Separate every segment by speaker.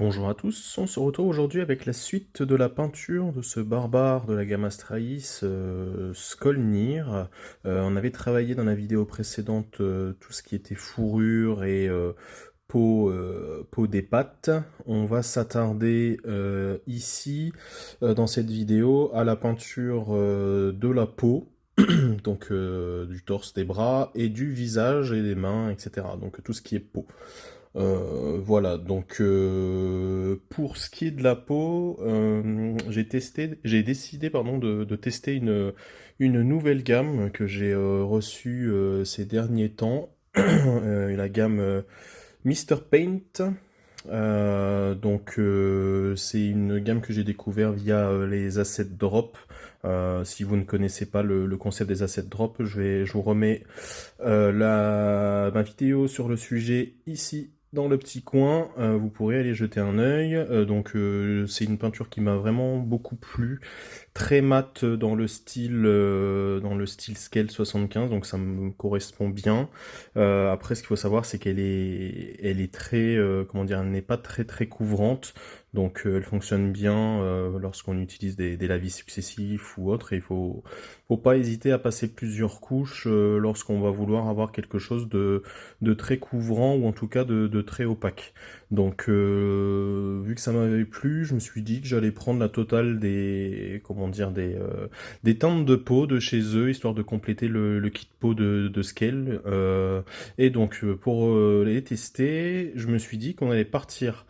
Speaker 1: Bonjour à tous, on se retrouve aujourd'hui avec la suite de la peinture de ce barbare de la gamme Astralis, Skolnir. On avait travaillé dans la vidéo précédente tout ce qui était fourrure et peau des pattes. On va s'attarder ici, dans cette vidéo, à la peinture de la peau. Donc du torse, des bras, et du visage et des mains, etc. Donc tout ce qui est peau. Voilà, donc pour ce qui est de la peau, j'ai décidé pardon, de tester une nouvelle gamme que j'ai reçue ces derniers temps, la gamme Mr. Paint. C'est une gamme que j'ai découvert via les Asset Drop. Si vous ne connaissez pas le concept des Asset Drop, je vous remets ma vidéo sur le sujet ici dans le petit coin. Vous pourrez aller jeter un œil. C'est une peinture qui m'a vraiment beaucoup plu, très mat dans le style Scale 75, donc ça me correspond bien. Après, ce qu'il faut savoir, c'est elle est très, comment dire, elle n'est pas très couvrante, donc elle fonctionne bien lorsqu'on utilise des lavis successifs ou autre. Et faut pas hésiter à passer plusieurs couches lorsqu'on va vouloir avoir quelque chose de très couvrant ou en tout cas de très opaque. Donc, vu que ça m'avait plu, je me suis dit que j'allais prendre la totale des teintes de peau de chez eux, histoire de compléter le kit peau de Scale. Pour les tester, je me suis dit qu'on allait partir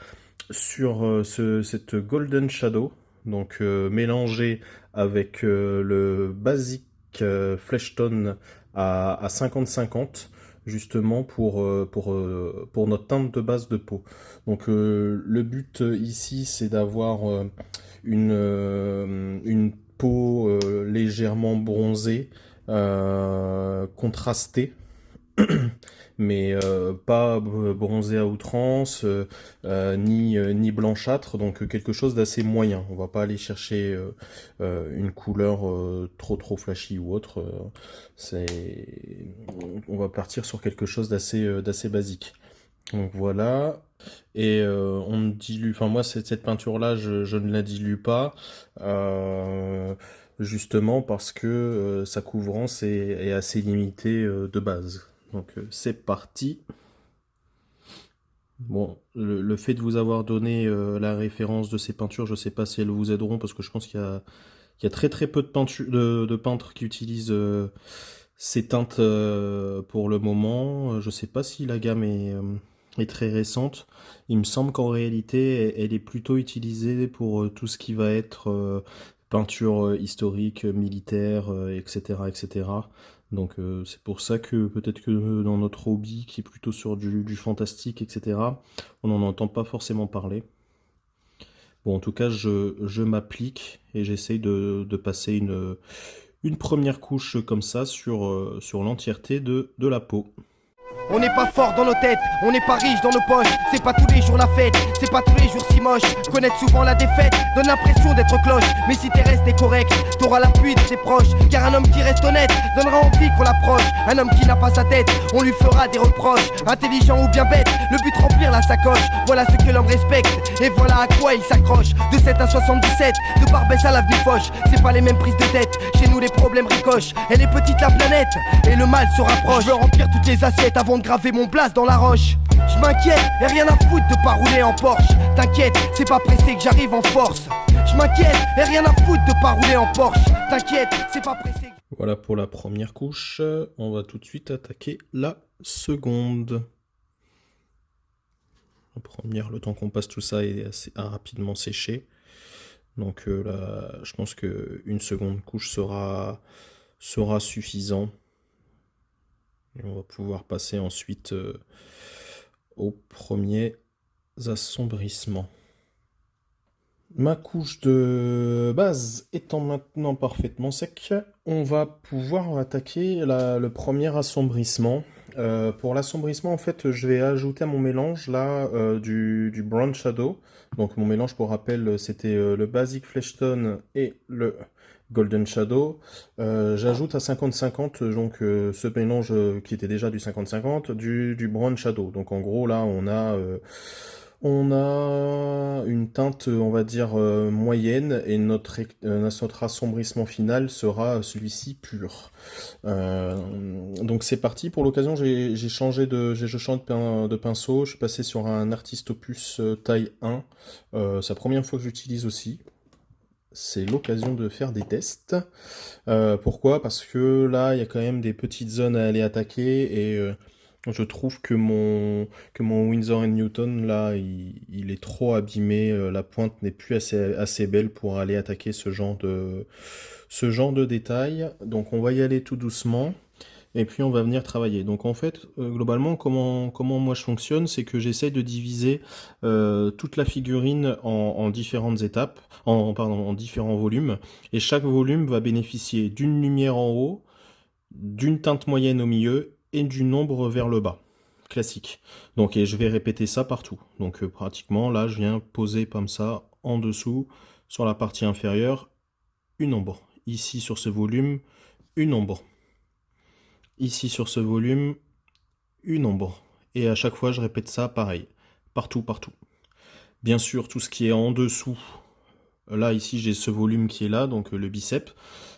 Speaker 1: sur cette Golden Shadow, donc mélangé avec le basique Fleshton à 50-50, justement pour notre teinte de base de peau. Donc le but ici, c'est d'avoir une peau légèrement bronzée, contrastée, mais pas bronzée à outrance, ni blanchâtre, donc quelque chose d'assez moyen. On va pas aller chercher une couleur trop flashy ou autre. On va partir sur quelque chose d'assez basique. Donc voilà. Et on ne dilue, enfin moi cette peinture là je ne la dilue pas, justement parce que sa couvrance est assez limitée de base. Donc c'est parti. Bon, le fait de vous avoir donné la référence de ces peintures, je sais pas si elles vous aideront, parce que je pense qu'il y a très peu de peintres qui utilisent ces teintes pour le moment. Je sais pas si la gamme est très récente. Il me semble qu'en réalité, elle est plutôt utilisée pour tout ce qui va être peinture historique, militaire, etc., etc. Donc c'est pour ça que peut-être que dans notre hobby, qui est plutôt sur du fantastique, etc., on n'en entend pas forcément parler. Bon, en tout cas, je m'applique et j'essaye de passer une première couche comme ça sur l'entièreté de la peau.
Speaker 2: On n'est pas fort dans nos têtes, on n'est pas riche dans nos poches. C'est pas tous les jours la fête, c'est pas tous les jours si moche. Connaître souvent la défaite donne l'impression d'être cloche. Mais si t'es resté correct, t'auras l'appui de tes proches. Car un homme qui reste honnête donnera envie qu'on l'approche. Un homme qui n'a pas sa tête, on lui fera des reproches. Intelligent ou bien bête, le but remplir la sacoche. Voilà ce que l'homme respecte, et voilà à quoi il s'accroche. De 7 à 77, de Barbès à l'avenue Foch. C'est pas les mêmes prises de tête, chez nous les problèmes ricochent. Elle est petite la planète, et le mal se rapproche. Je veux remplir toutes les assiettes avant de graver mon blast dans la roche. Je m'inquiète, et rien à foutre de pas rouler en Porsche. T'inquiète, c'est pas pressé que j'arrive en force. Je m'inquiète, et rien à foutre de pas rouler en Porsche. T'inquiète, c'est pas pressé.
Speaker 1: Voilà pour la première couche. On va tout de suite attaquer la seconde. La première, le temps qu'on passe tout ça est assez rapidement séché. Donc là, je pense qu'une seconde couche sera suffisant. Et on va pouvoir passer ensuite aux premiers assombrissements. Ma couche de base étant maintenant parfaitement sec, on va pouvoir attaquer le premier assombrissement. Pour l'assombrissement, en fait, je vais ajouter à mon mélange là du Brown Shadow. Donc mon mélange, pour rappel, c'était le Basic Fleshton et le Golden Shadow. J'ajoute à 50-50 donc ce mélange qui était déjà du 50-50 du Brown Shadow. Donc en gros là On a une teinte, on va dire, moyenne et notre assombrissement final sera celui-ci pur. Donc c'est parti. Pour l'occasion, j'ai changé de pinceau. Je suis passé sur un Artist Opus taille 1. C'est la première fois que j'utilise aussi. C'est l'occasion de faire des tests. Pourquoi? Parce que là, il y a quand même des petites zones à aller attaquer et je trouve que mon Winsor & Newton, là, il est trop abîmé. La pointe n'est plus assez belle pour aller attaquer ce genre de détails. Donc on va y aller tout doucement. Et puis on va venir travailler. Donc en fait, globalement, comment moi je fonctionne, c'est que j'essaye de diviser toute la figurine en différentes étapes, en différents volumes. Et chaque volume va bénéficier d'une lumière en haut, d'une teinte moyenne au milieu et d'une ombre vers le bas. Classique. Donc et je vais répéter ça partout. Donc pratiquement, là, je viens poser comme ça, en dessous, sur la partie inférieure, une ombre. Ici, sur ce volume, une ombre. Ici sur ce volume, une ombre. Et à chaque fois, je répète ça pareil. Partout, partout. Bien sûr, tout ce qui est en dessous. Là, ici, j'ai ce volume qui est là, donc le biceps.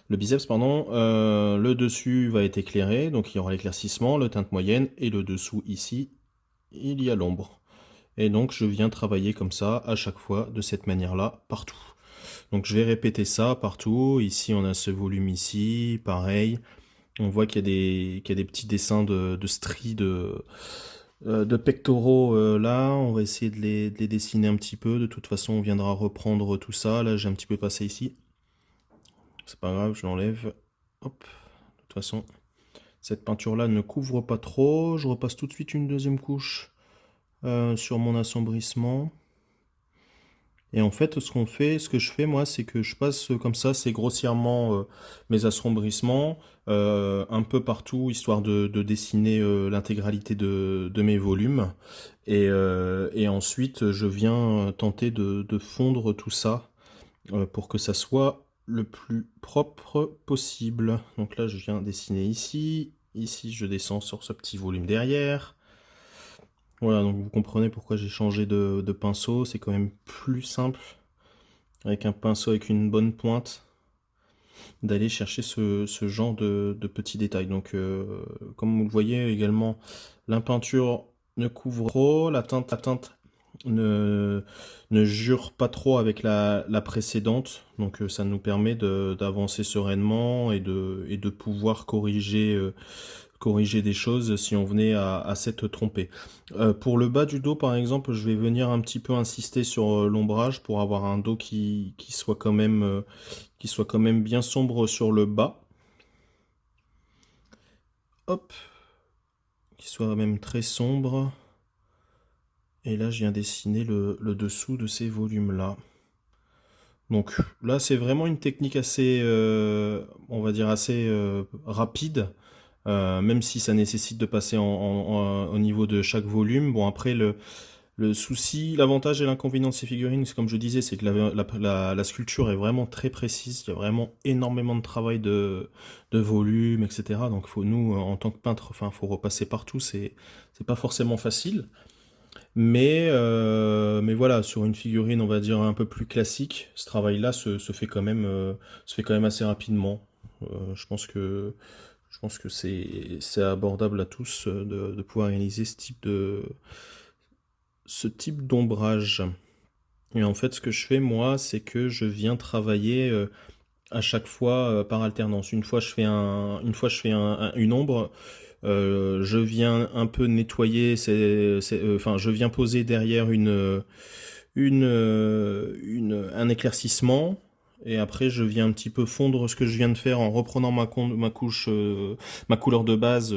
Speaker 1: Le dessus va être éclairé, donc il y aura l'éclaircissement, le teinte moyenne, et le dessous, ici, il y a l'ombre. Et donc, je viens travailler comme ça, à chaque fois, de cette manière-là, partout. Donc, je vais répéter ça partout. Ici, on a ce volume ici, pareil. On voit qu'il y a des petits dessins de stries de pectoraux là. On va essayer de les dessiner un petit peu. De toute façon, on viendra reprendre tout ça. Là, j'ai un petit peu passé ici. C'est pas grave, je l'enlève. Hop. De toute façon, cette peinture-là ne couvre pas trop. Je repasse tout de suite une deuxième couche sur mon assombrissement. Et en fait, ce que je fais moi, c'est que je passe comme ça, c'est grossièrement mes assombrissements un peu partout, histoire de dessiner l'intégralité de mes volumes. Et ensuite, je viens tenter de fondre tout ça pour que ça soit le plus propre possible. Donc là, je viens dessiner ici. Ici, je descends sur ce petit volume derrière. Voilà, donc vous comprenez pourquoi j'ai changé de pinceau. C'est quand même plus simple, avec un pinceau avec une bonne pointe, d'aller chercher ce genre de petits détails. Donc, comme vous le voyez également, la peinture ne couvre trop, la teinte ne jure pas trop avec la précédente. Donc, ça nous permet d'avancer sereinement et de pouvoir corriger des choses si on venait à s'être trompé. Pour le bas du dos par exemple, je vais venir un petit peu insister sur l'ombrage pour avoir un dos qui soit quand même bien sombre sur le bas. Hop, qui soit même très sombre. Et là je viens dessiner le dessous de ces volumes là. Donc là c'est vraiment une technique assez on va dire assez rapide. Même si ça nécessite de passer au niveau de chaque volume. Bon, après, le souci, l'avantage et l'inconvénient de ces figurines, comme je disais, c'est que la sculpture est vraiment très précise. Il y a vraiment énormément de travail de volume, etc. Donc, nous, en tant que peintre, enfin, faut repasser partout. C'est pas forcément facile. Mais voilà, sur une figurine, on va dire, un peu plus classique, ce travail-là se fait quand même assez rapidement. Je pense que c'est abordable à tous de pouvoir réaliser ce type d'ombrage. Et en fait, ce que je fais, moi, c'est que je viens travailler à chaque fois par alternance. Une fois, je fais une ombre, je viens un peu nettoyer, je viens poser derrière un éclaircissement. Et après, je viens un petit peu fondre ce que je viens de faire en reprenant ma couleur de base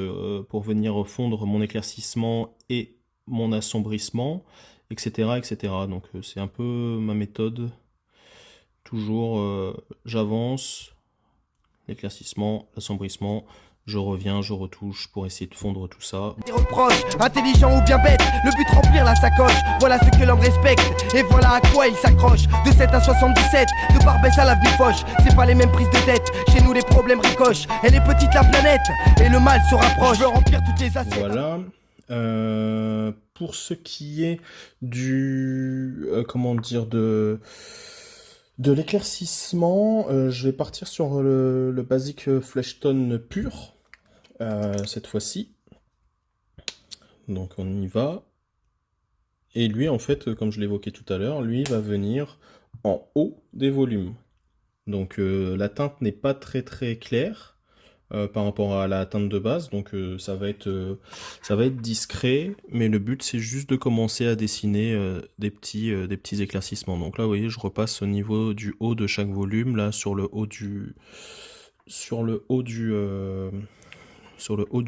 Speaker 1: pour venir fondre mon éclaircissement et mon assombrissement, etc., etc. Donc c'est un peu ma méthode. Toujours, j'avance, l'éclaircissement, l'assombrissement. Je reviens, je retouche pour essayer de fondre tout ça.
Speaker 2: Des reproches, intelligent ou bien bête, le but remplir la sacoche. Voilà ce que l'homme respecte, et voilà à quoi il s'accroche. De 7 à 77, de Barbès à l'avenue Foch. C'est pas les mêmes prises de tête, chez nous les problèmes ricochent. Elle est petite la planète, et le mal se rapproche. Je veux remplir toutes les assiettes.
Speaker 1: Voilà. pour ce qui est du de l'éclaircissement, je vais partir sur le basique Flesh Tone pur cette fois-ci. Donc on y va. Et lui, en fait, comme je l'évoquais tout à l'heure, lui va venir en haut des volumes. Donc la teinte n'est pas très très claire par rapport à la teinte de base, donc ça va être discret, mais le but c'est juste de commencer à dessiner des petits éclaircissements. Donc là, vous voyez, je repasse au niveau du haut de chaque volume, là sur le haut du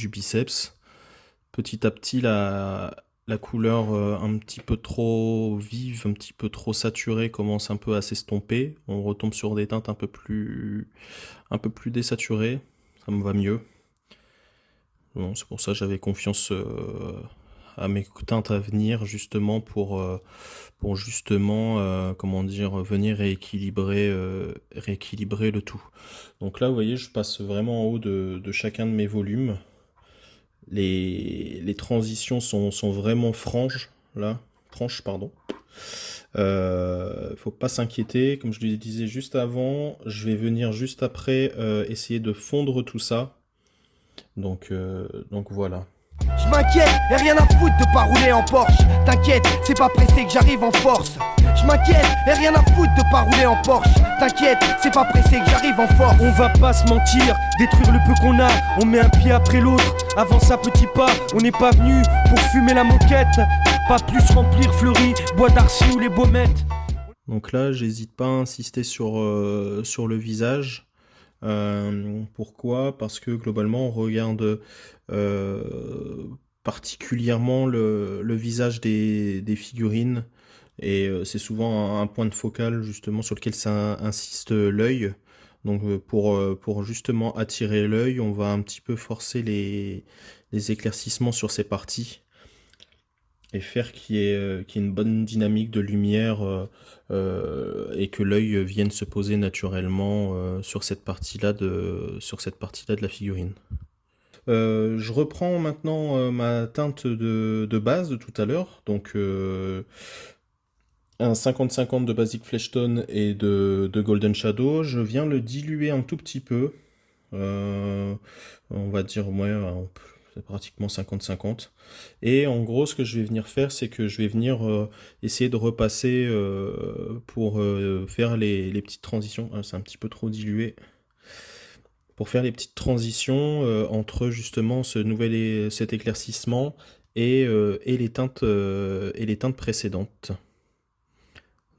Speaker 1: biceps. Petit à petit, la couleur un petit peu trop vive, un petit peu trop saturée commence un peu à s'estomper. On retombe sur des teintes un peu plus désaturées. Ça me va mieux. Bon, c'est pour ça que j'avais confiance à mes teintes à venir, justement pour justement venir rééquilibrer le tout. Donc là, vous voyez, je passe vraiment en haut de chacun de mes volumes. Les transitions sont vraiment franches, là. Franches, pardon. Faut pas s'inquiéter, comme je le disais juste avant, je vais venir juste après essayer de fondre tout ça. Donc voilà.
Speaker 2: Je m'inquiète, et rien à foutre de pas rouler en Porsche. T'inquiète, c'est pas pressé que j'arrive en force. Je m'inquiète, et rien à foutre de pas rouler en Porsche. T'inquiète, c'est pas pressé que j'arrive en force.
Speaker 3: On va pas se mentir, détruire le peu qu'on a. On met un pied après l'autre, avance à petits pas. On n'est pas venu pour fumer la moquette. Pas plus remplir Fleury, Bois d'Arcy ou les Baumettes.
Speaker 1: Donc là, j'hésite pas à insister sur le visage. Pourquoi? Parce que globalement, on regarde particulièrement le visage des figurines. Et c'est souvent un point de focal justement sur lequel ça insiste l'œil. Donc pour justement attirer l'œil, on va un petit peu forcer les éclaircissements sur ces parties et faire qu'il y ait une bonne dynamique de lumière et que l'œil vienne se poser naturellement sur cette partie-là de la figurine. Je reprends maintenant ma teinte de base de tout à l'heure, donc un 50-50 de Basic Flesh Tone et de Golden Shadow. Je viens le diluer un tout petit peu, on va dire c'est pratiquement 50-50. Et en gros, ce que je vais venir faire, c'est que je vais venir essayer de repasser pour faire les petites transitions. C'est un petit peu trop dilué. Pour faire les petites transitions entre justement cet éclaircissement et les teintes précédentes.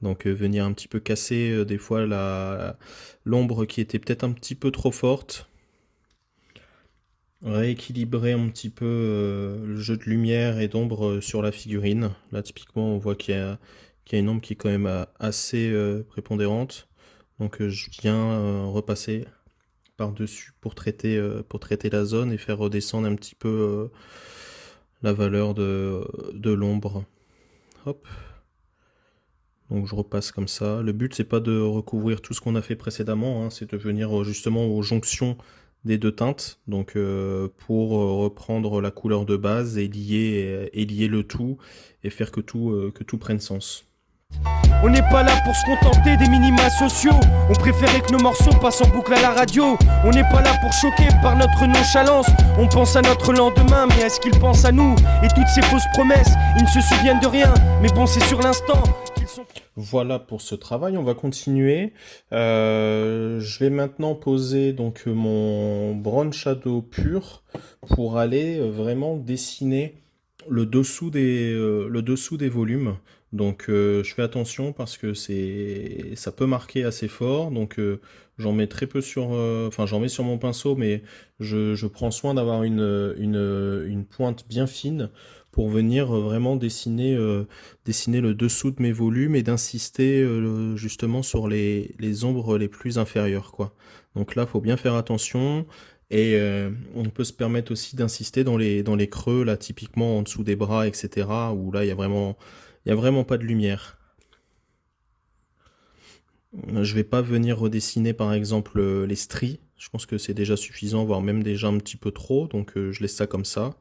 Speaker 1: Donc venir un petit peu casser des fois l'ombre qui était peut-être un petit peu trop forte. Rééquilibrer un petit peu le jeu de lumière et d'ombre sur la figurine. Là typiquement on voit qu'il y a une ombre qui est quand même assez prépondérante. Donc je viens repasser par-dessus pour traiter la zone et faire redescendre un petit peu la valeur de l'ombre. Hop. Donc je repasse comme ça. Le but c'est pas de recouvrir tout ce qu'on a fait précédemment, hein, c'est de venir justement aux jonctions des deux teintes, donc pour reprendre la couleur de base et lier le tout et faire que tout prenne sens.
Speaker 3: On n'est pas là pour se contenter des minima sociaux. On préférait que nos morceaux passent en boucle à la radio. On n'est pas là pour choquer par notre nonchalance. On pense à notre lendemain, mais est-ce qu'ils pensent à nous? Et toutes ces fausses promesses, ils ne se souviennent de rien. Mais bon, c'est sur l'instant qu'ils sont...
Speaker 1: Voilà pour ce travail, on va continuer. Je vais maintenant poser donc mon Brown Shadow pur pour aller vraiment dessiner le dessous des volumes. Donc je fais attention parce que ça peut marquer assez fort. Donc j'en mets très peu j'en mets sur mon pinceau, mais je prends soin d'avoir une pointe bien fine pour venir vraiment dessiner le dessous de mes volumes et d'insister justement sur les ombres les plus inférieures, quoi. Donc là, faut bien faire attention. Et on peut se permettre aussi d'insister dans les creux, là, typiquement en dessous des bras, etc., où là, il y a vraiment pas de lumière. Je vais pas venir redessiner, par exemple, les stries. Je pense que c'est déjà suffisant, voire même déjà un petit peu trop, donc je laisse ça comme ça.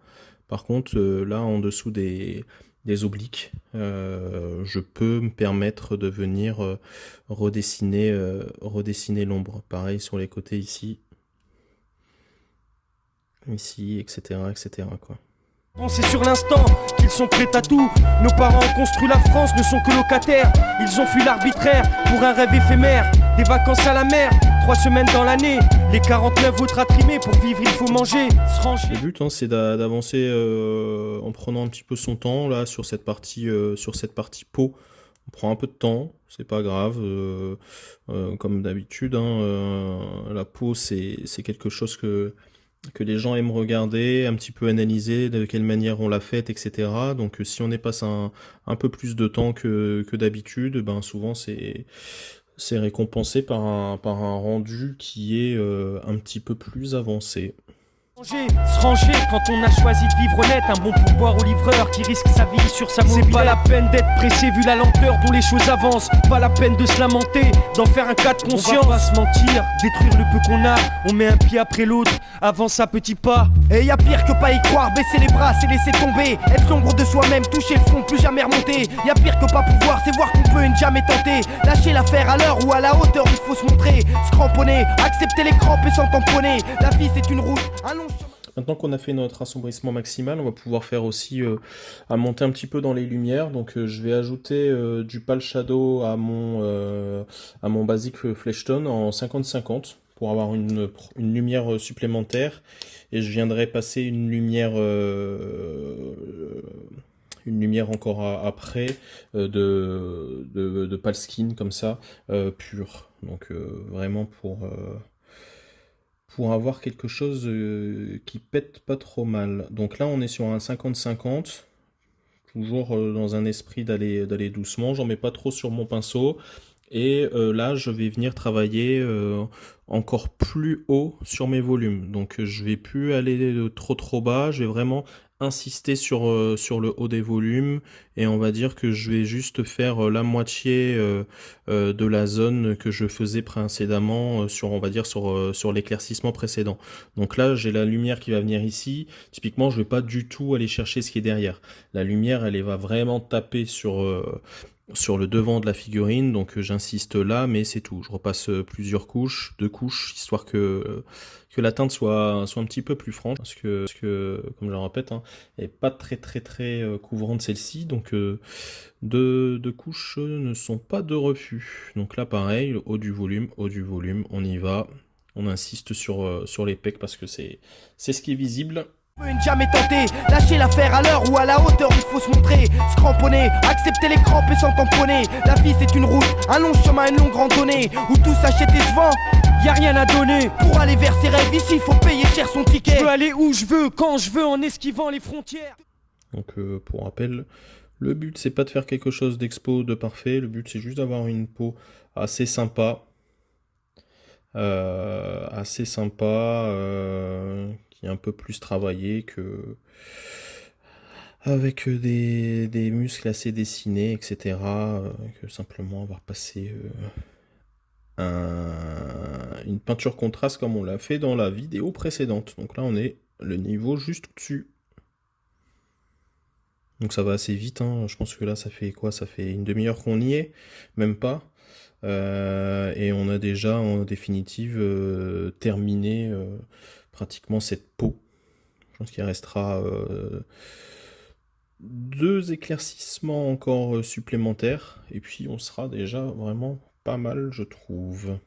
Speaker 1: Par contre, là, en dessous des des obliques, je peux me permettre de venir redessiner l'ombre. Pareil sur les côtés ici, etc., quoi.
Speaker 3: C'est sur l'instant qu'ils sont prêts à tout. Nos parents ont construit la France, ne sont que locataires. Ils ont fui l'arbitraire pour un rêve éphémère. Des vacances à la mer, 3 semaines dans l'année. Les 49 autres à trimer, pour vivre il faut manger, se ranger.
Speaker 1: Le but c'est d'avancer en prenant un petit peu son temps là sur cette partie peau. On prend un peu de temps, c'est pas grave, comme d'habitude, la peau c'est quelque chose que les gens aiment regarder, un petit peu analyser de quelle manière on l'a faite, etc. Donc si on y passe un peu plus de temps que d'habitude, ben souvent c'est récompensé par un rendu qui est un petit peu plus avancé.
Speaker 3: Se ranger quand on a choisi de vivre honnête. Un bon pourboire au livreur qui risque sa vie sur sa mobilette. C'est pas la peine d'être pressé vu la lenteur dont les choses avancent. Pas la peine de se lamenter, d'en faire un cas de conscience. On va pas se mentir, détruire le peu qu'on a. On met un pied après l'autre, avance à petits pas.
Speaker 2: Et y a pire que pas y croire, baisser les bras, c'est laisser tomber. Être l'ombre de soi-même, toucher le fond, plus jamais remonter. Y a pire que pas pouvoir, c'est voir qu'on peut et ne jamais tenter. Lâcher l'affaire à l'heure ou à la hauteur, il faut se montrer. Se cramponner, accepter les crampes et s'en tamponner. La vie c'est une route, un long.
Speaker 1: Maintenant qu'on a fait notre assombrissement maximal, on va pouvoir faire aussi à monter un petit peu dans les lumières. Donc je vais ajouter du pale shadow à mon basic Fleshtone en 50-50 pour avoir une lumière supplémentaire. Et je viendrai passer une lumière encore après de pale skin comme ça, pure. Donc vraiment pour avoir quelque chose qui pète pas trop mal. Donc là on est sur un 50-50, toujours dans un esprit d'aller doucement, j'en mets pas trop sur mon pinceau, et là je vais venir travailler encore plus haut sur mes volumes. Donc je vais plus aller trop bas, je vais vraiment insister sur le haut des volumes, et on va dire que je vais juste faire la moitié de la zone que je faisais précédemment sur l'éclaircissement précédent. Donc là j'ai la lumière qui va venir ici. Typiquement je vais pas du tout aller chercher ce qui est derrière. La lumière elle va vraiment taper sur le devant de la figurine, donc j'insiste là, mais c'est tout. Je repasse plusieurs couches, 2 couches, histoire que la teinte soit un petit peu plus franche, parce que comme je le répète, elle n'est pas très couvrante celle-ci, donc 2 couches ne sont pas de refus. Donc là pareil, haut du volume, on y va, on insiste sur les pecs parce que c'est ce qui est visible.
Speaker 2: Ne jamais tenter, lâcher l'affaire à l'heure ou à la hauteur, il faut se montrer, se cramponner, accepter les crampes et s'en tamponner. La vie c'est une route, un long chemin, une longue randonnée, où tout s'achète et se vend.
Speaker 3: Y a rien à donner.
Speaker 2: Pour aller vers ses rêves, ici faut payer cher son ticket.
Speaker 3: Je peux aller où je veux, quand je veux, en esquivant les frontières.
Speaker 1: Donc pour rappel, le but c'est pas de faire quelque chose d'expo, de parfait, le but c'est juste d'avoir une peau assez sympa, qui est un peu plus travaillé que avec des muscles assez dessinés, etc. Que simplement avoir passé une peinture contraste comme on l'a fait dans la vidéo précédente. Donc là on est le niveau juste au-dessus. Donc ça va assez vite, je pense que là ça fait quoi? Ça fait une demi-heure qu'on y est, même pas. Et on a déjà en définitive terminé pratiquement cette peau. Je pense qu'il restera 2 éclaircissements encore supplémentaires, et puis on sera déjà vraiment pas mal, je trouve.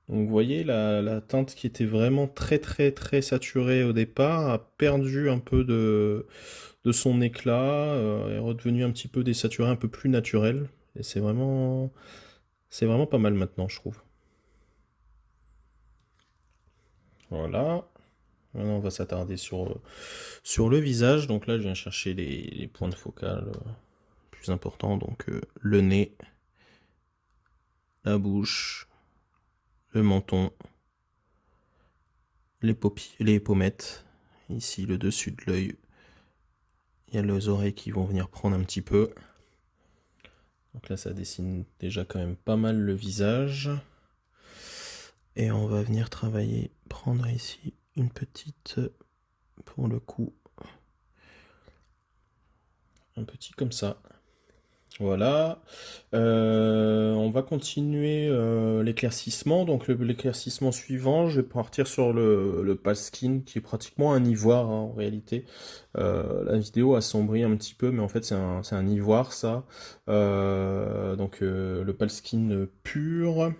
Speaker 1: Donc vous voyez, la teinte qui était vraiment très saturée au départ a perdu un peu de son éclat, est redevenue un petit peu désaturée, un peu plus naturelle, et c'est vraiment pas mal maintenant, je trouve. Voilà. Maintenant on va s'attarder sur le visage. Donc là je viens chercher les points de focale plus importants, donc le nez, la bouche, le menton, les pommettes, ici le dessus de l'œil. Il y a les oreilles qui vont venir prendre un petit peu. Donc là ça dessine déjà quand même pas mal le visage. Et on va venir prendre ici une petite, pour le coup, un petit comme ça. Voilà. On va continuer l'éclaircissement. Donc l'éclaircissement suivant, je vais partir sur le pale skin qui est pratiquement un ivoire hein, en réalité. La vidéo assombrit un petit peu, mais en fait c'est un ivoire ça. Donc le pale skin pur.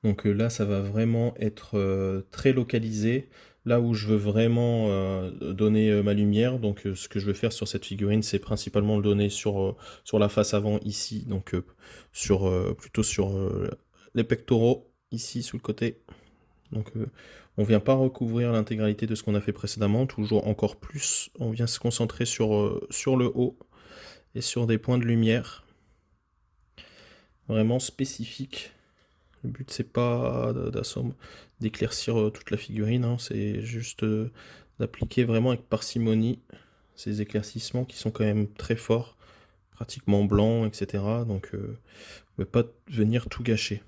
Speaker 1: Donc là, ça va vraiment être très localisé. Là où je veux vraiment donner ma lumière, donc ce que je veux faire sur cette figurine, c'est principalement le donner sur la face avant ici, donc plutôt sur les pectoraux, ici sous le côté. Donc on vient pas recouvrir l'intégralité de ce qu'on a fait précédemment, toujours encore plus, on vient se concentrer sur le haut et sur des points de lumière vraiment spécifiques. Le but c'est pas d'éclaircir toute la figurine, hein, c'est juste d'appliquer vraiment avec parcimonie ces éclaircissements qui sont quand même très forts, pratiquement blancs, etc. Donc ne pas venir tout gâcher.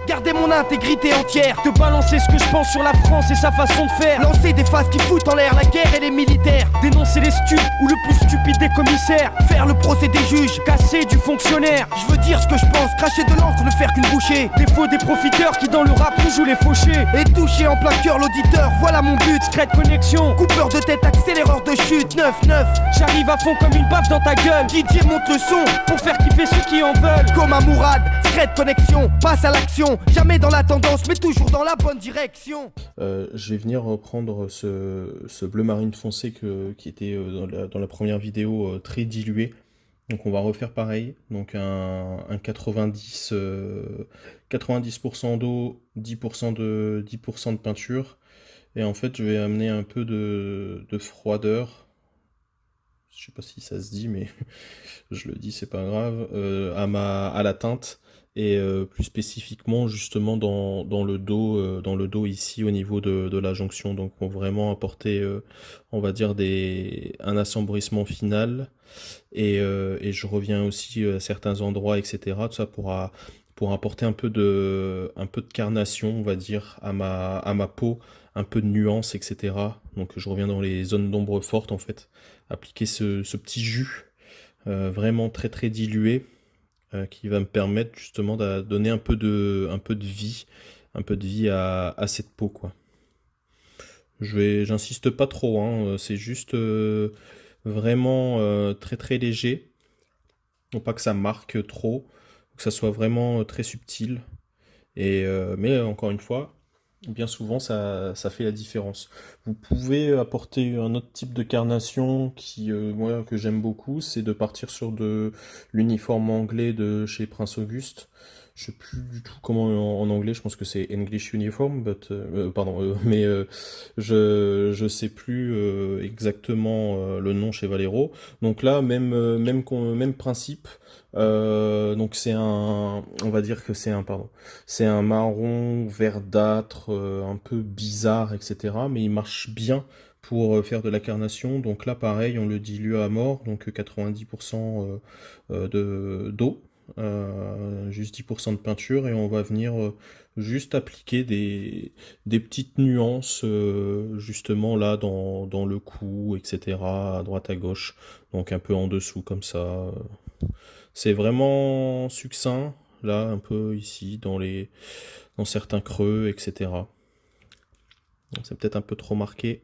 Speaker 2: Garder mon intégrité entière,
Speaker 3: De balancer ce que je pense sur la France et sa façon de faire.
Speaker 2: lancer des phases qui foutent en l'air la guerre et les militaires,
Speaker 3: Dénoncer les stupes ou le plus stupide des commissaires.
Speaker 2: faire le procès des juges.
Speaker 3: Casser du fonctionnaire.
Speaker 2: Je veux dire ce que je pense, cracher de l'encre, ne faire qu'une bouchée,
Speaker 3: Des faux, des profiteurs qui dans le rap nous jouent les fauchés.
Speaker 2: et toucher en plein cœur l'auditeur, voilà mon but.
Speaker 3: Secret de connexion.
Speaker 2: Coupeur de tête, accéléreur de chute, 9-9.
Speaker 3: J'arrive à fond comme une baffe dans ta gueule.
Speaker 2: DJ monte le son,
Speaker 3: Pour faire kiffer ceux qui en veulent.
Speaker 2: comme un Mourad. Secret de connexion, passe à l'action. Jamais dans la tendance, mais toujours dans la bonne direction.
Speaker 1: Je vais venir reprendre ce bleu marine foncé qui était dans la première vidéo très dilué. Donc on va refaire pareil. Donc un 90, 90% d'eau, 10% de peinture. Et en fait je vais amener un peu de froideur. Je sais pas si ça se dit, mais je le dis, c'est pas grave. À la teinte. Et plus spécifiquement justement dans le dos ici au niveau de la jonction, donc pour vraiment apporter on va dire un assombrissement final et je reviens aussi à certains endroits etc, tout ça pour apporter un peu de carnation on va dire à ma peau, un peu de nuance etc. Donc je reviens dans les zones d'ombre fortes en fait, appliquer ce petit jus vraiment très très dilué qui va me permettre justement de donner un peu de vie, à cette peau quoi. J'insiste pas trop, hein, c'est juste vraiment très très léger, non pas que ça marque trop, que ça soit vraiment très subtil, mais encore une fois, bien souvent ça fait la différence. Vous pouvez apporter un autre type de carnation moi que j'aime beaucoup, c'est de partir sur de l'uniforme anglais de chez Prince Auguste. Je sais plus du tout comment en anglais, je pense que c'est English Uniform, mais je sais plus exactement le nom chez Valero. Donc là, même principe. Donc on va dire que c'est un marron verdâtre, un peu bizarre, etc. Mais il marche bien pour faire de la carnation. Donc là, pareil, on le dilue à mort, donc 90% d'eau. Juste 10% de peinture et on va venir juste appliquer des petites nuances justement là dans le cou etc, à droite à gauche, donc un peu en dessous comme ça. C'est vraiment succinct là, un peu ici dans certains creux etc. C'est peut-être un peu trop marqué,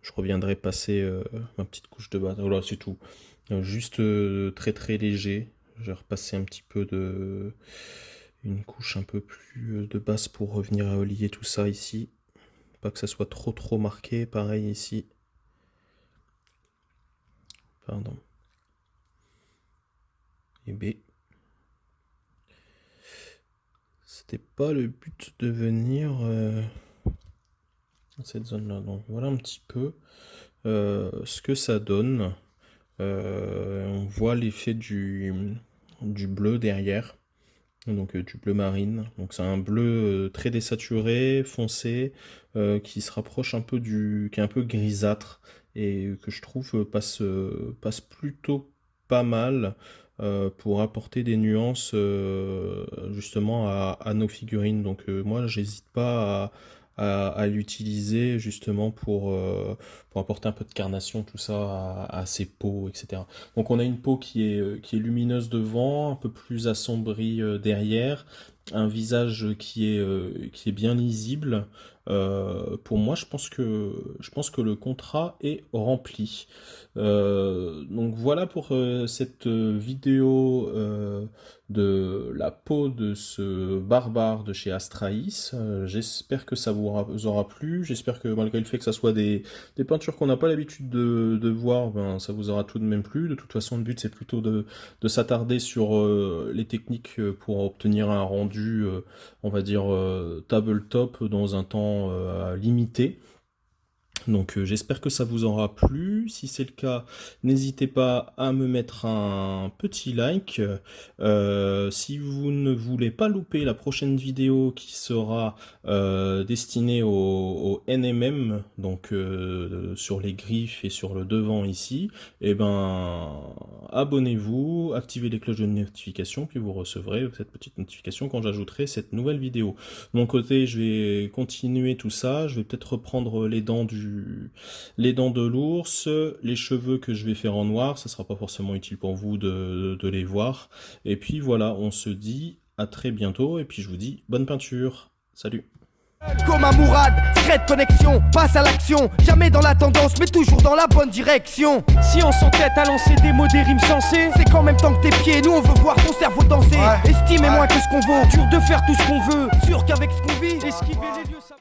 Speaker 1: je reviendrai passer ma petite couche de base. Voilà, c'est tout, juste très très léger. Je vais repasser un petit peu une couche un peu plus de base pour revenir à relier tout ça ici. Pas que ça soit trop marqué, pareil ici. Pardon. Et B. C'était pas le but de venir dans cette zone-là. Donc voilà un petit peu ce que ça donne. On voit l'effet du bleu derrière, donc du bleu marine. Donc c'est un bleu très désaturé, foncé, qui se rapproche un peu qui est un peu grisâtre et que je trouve passe plutôt pas mal pour apporter des nuances justement à nos figurines. Donc moi j'hésite pas à l'utiliser justement pour apporter un peu de carnation, tout ça, à ses peaux, etc. Donc on a une peau qui est lumineuse devant, un peu plus assombrie derrière, un visage qui est bien lisible. Pour moi, je pense que le contrat est rempli. Donc voilà pour cette vidéo de la peau de ce barbare de chez Astraïs. J'espère que ça vous aura plu. J'espère que malgré le fait que ça soit des peintures qu'on n'a pas l'habitude de voir, ben, ça vous aura tout de même plu. De toute façon, le but c'est plutôt de s'attarder sur les techniques pour obtenir un rendu, on va dire, tabletop dans un temps limité. Donc j'espère que ça vous aura plu. Si c'est le cas, n'hésitez pas à me mettre un petit like. Si vous ne voulez pas louper la prochaine vidéo qui sera destinée au NMM, donc sur les griffes et sur le devant ici, et ben abonnez-vous, activez les cloches de notification, puis vous recevrez cette petite notification quand j'ajouterai cette nouvelle vidéo. De mon côté, je vais continuer tout ça. Je vais peut-être reprendre les dents de l'ours, les cheveux que je vais faire en noir, ça sera pas forcément utile pour vous de les voir. Et puis voilà, on se dit à très bientôt, et puis je vous dis bonne peinture. Salut.
Speaker 2: Comme un Mourad, secret connexion, passe à l'action, jamais dans la tendance, mais toujours dans la bonne direction.
Speaker 3: Si on s'entête à lancer des mots, des rimes sensées,
Speaker 2: C'est qu'en même temps que tes pieds, nous on veut voir ton cerveau danser. Estime moins que ce qu'on vaut,
Speaker 3: dur de faire tout ce qu'on veut,
Speaker 2: sûr qu'avec ce qu'on vit,
Speaker 3: esquiver les lieux.